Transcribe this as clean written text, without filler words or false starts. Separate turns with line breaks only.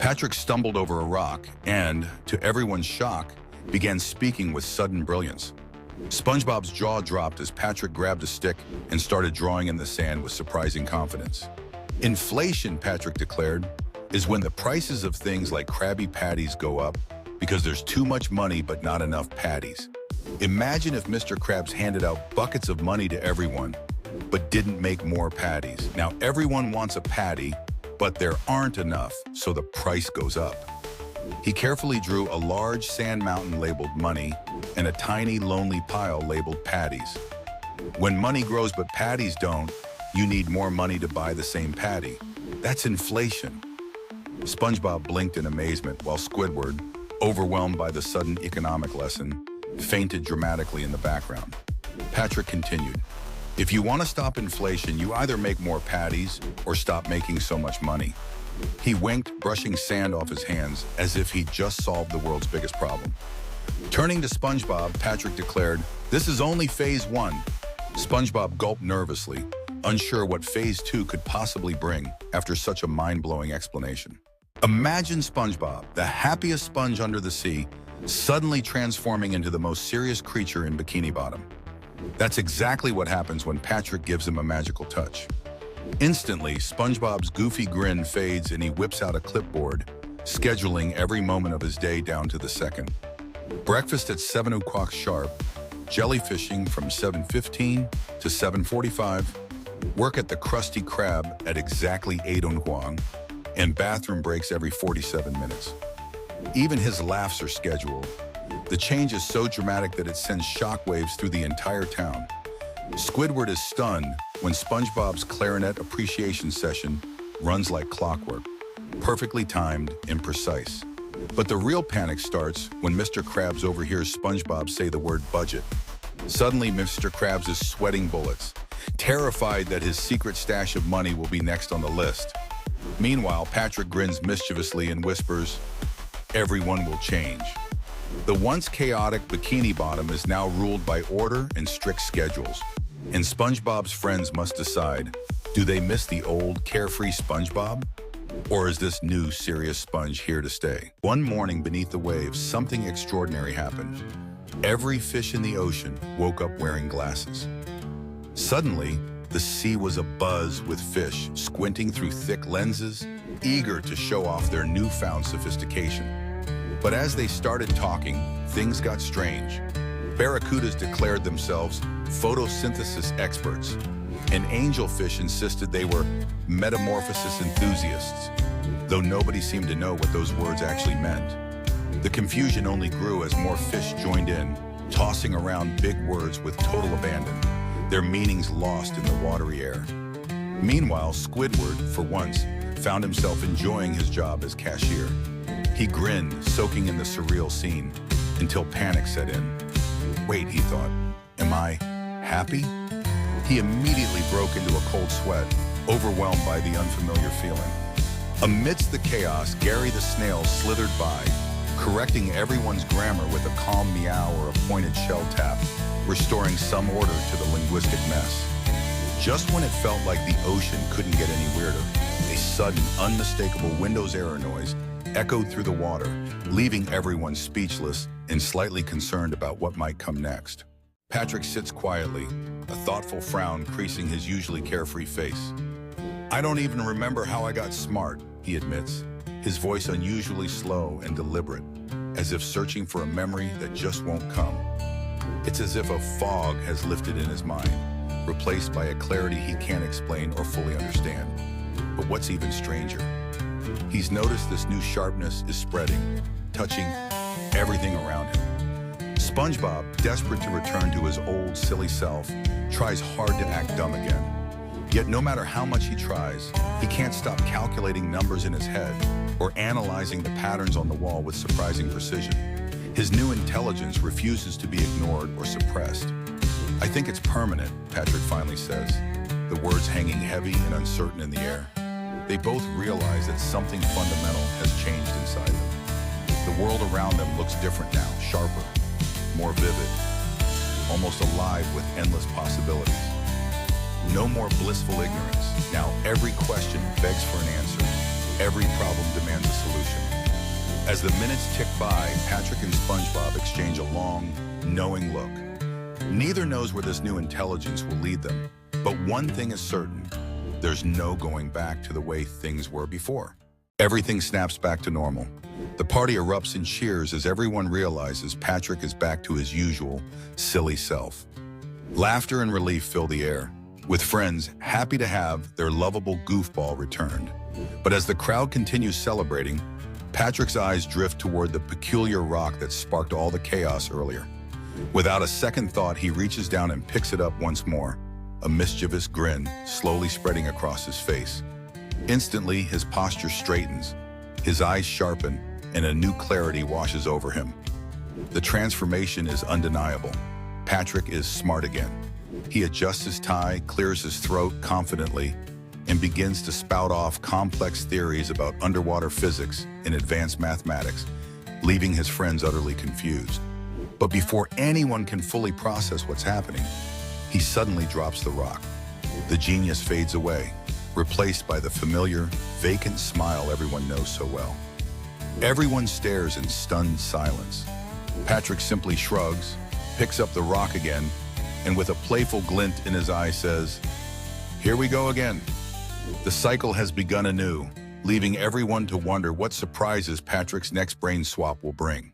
Patrick stumbled over a rock and, to everyone's shock, began speaking with sudden brilliance. SpongeBob's jaw dropped as Patrick grabbed a stick and started drawing in the sand with surprising confidence. Inflation, Patrick declared, is when the prices of things like Krabby Patties go up because there's too much money but not enough patties. Imagine if Mr. Krabs handed out buckets of money to everyone, but didn't make more patties. Now everyone wants a patty, but there aren't enough, so the price goes up. He carefully drew a large sand mountain labeled money and a tiny lonely pile labeled patties. When money grows but patties don't, you need more money to buy the same patty. That's inflation. SpongeBob blinked in amazement while Squidward, overwhelmed by the sudden economic lesson, fainted dramatically in the background. Patrick continued, "If you want to stop inflation, you either make more patties or stop making so much money." He winked, brushing sand off his hands as if he'd just solved the world's biggest problem. Turning to SpongeBob, Patrick declared, "This is only phase 1. SpongeBob gulped nervously, unsure what phase 2 could possibly bring after such a mind-blowing explanation. Imagine SpongeBob, the happiest sponge under the sea, suddenly transforming into the most serious creature in Bikini Bottom. That's exactly what happens when Patrick gives him a magical touch. Instantly, SpongeBob's goofy grin fades and he whips out a clipboard, scheduling every moment of his day down to the second. Breakfast at 7 o'clock sharp, jellyfishing from 7:15 to 7:45, work at the Krusty Krab at exactly 8 o'clock, and bathroom breaks every 47 minutes. Even his laughs are scheduled. The change is so dramatic that it sends shockwaves through the entire town. Squidward is stunned when SpongeBob's clarinet appreciation session runs like clockwork, perfectly timed and precise. But the real panic starts when Mr. Krabs overhears SpongeBob say the word budget. Suddenly, Mr. Krabs is sweating bullets, terrified that his secret stash of money will be next on the list. Meanwhile, Patrick grins mischievously and whispers, "Everyone will change." The once chaotic Bikini Bottom is now ruled by order and strict schedules. And SpongeBob's friends must decide, do they miss the old carefree SpongeBob? Or is this new serious sponge here to stay? One morning beneath the waves, something extraordinary happened. Every fish in the ocean woke up wearing glasses. Suddenly, the sea was abuzz with fish squinting through thick lenses, eager to show off their newfound sophistication. But as they started talking, things got strange. Barracudas declared themselves photosynthesis experts, and angelfish insisted they were metamorphosis enthusiasts, though nobody seemed to know what those words actually meant. The confusion only grew as more fish joined in, tossing around big words with total abandon, their meanings lost in the watery air. Meanwhile, Squidward, for once, found himself enjoying his job as cashier. He grinned, soaking in the surreal scene, until panic set in. Wait, he thought, am I happy? He immediately broke into a cold sweat, overwhelmed by the unfamiliar feeling. Amidst the chaos, Gary the snail slithered by, correcting everyone's grammar with a calm meow or a pointed shell tap, restoring some order to the linguistic mess. Just when it felt like the ocean couldn't get any weirder, a sudden, unmistakable Windows error noise echoed through the water, leaving everyone speechless and slightly concerned about what might come next. Patrick sits quietly, a thoughtful frown creasing his usually carefree face. "I don't even remember how I got smart," he admits, his voice unusually slow and deliberate, as if searching for a memory that just won't come. It's as if a fog has lifted in his mind, replaced by a clarity he can't explain or fully understand. But what's even stranger, he's noticed this new sharpness is spreading, touching everything around him. SpongeBob, desperate to return to his old silly self, tries hard to act dumb again. Yet no matter how much he tries, he can't stop calculating numbers in his head or analyzing the patterns on the wall with surprising precision. His new intelligence refuses to be ignored or suppressed. "I think it's permanent," Patrick finally says, the words hanging heavy and uncertain in the air. They both realize that something fundamental has changed inside them. The world around them looks different now, sharper, more vivid, almost alive with endless possibilities. No more blissful ignorance. Now every question begs for an answer. Every problem demands a solution. As the minutes tick by, Patrick and SpongeBob exchange a long, knowing look. Neither knows where this new intelligence will lead them, but one thing is certain: there's no going back to the way things were before. Everything snaps back to normal. The party erupts in cheers as everyone realizes Patrick is back to his usual, silly self. Laughter and relief fill the air, with friends happy to have their lovable goofball returned. But as the crowd continues celebrating, Patrick's eyes drift toward the peculiar rock that sparked all the chaos earlier. Without a second thought, he reaches down and picks it up once more, a mischievous grin slowly spreading across his face. Instantly, his posture straightens, his eyes sharpen, and a new clarity washes over him. The transformation is undeniable. Patrick is smart again. He adjusts his tie, clears his throat confidently, and begins to spout off complex theories about underwater physics and advanced mathematics, leaving his friends utterly confused. But before anyone can fully process what's happening, he suddenly drops the rock. The genius fades away, replaced by the familiar, vacant smile everyone knows so well. Everyone stares in stunned silence. Patrick simply shrugs, picks up the rock again, and with a playful glint in his eye says, "Here we go again." The cycle has begun anew, leaving everyone to wonder what surprises Patrick's next brain swap will bring.